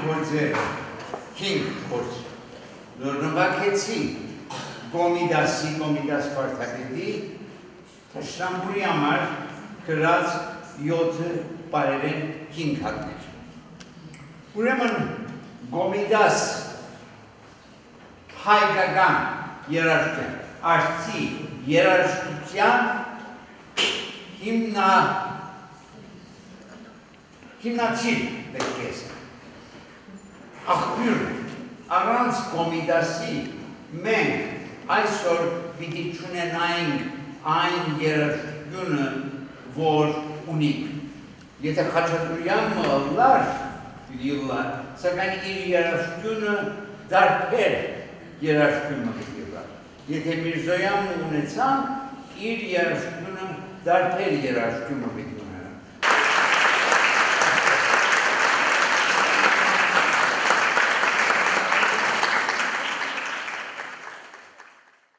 գործերը, 5 գործ, նվագեցի Կոմիդասի, Կոմիդաս վարդապետի, Թշնամբուրի համար գրած 7 բարերեն 5 հատներ։ Ուրեմն Կոմիդաս հայկական երաժշտության, արծի երաժշտության հիմնացիր պետք է աղբյուր առանց Կոմիդասի մենք այսօր պիտի չունենայինք այն երաժշտությունը, որ ունենք։ Եթե Խաչատուրյան մըլլար, սակայն իր երաժշտությունը դարբեր երաժշտությունը գիտելար։ Եթե Միրզոյանն ունեցան, իր երաժշտությունը դարբեր երաժշտությունը գիտելար։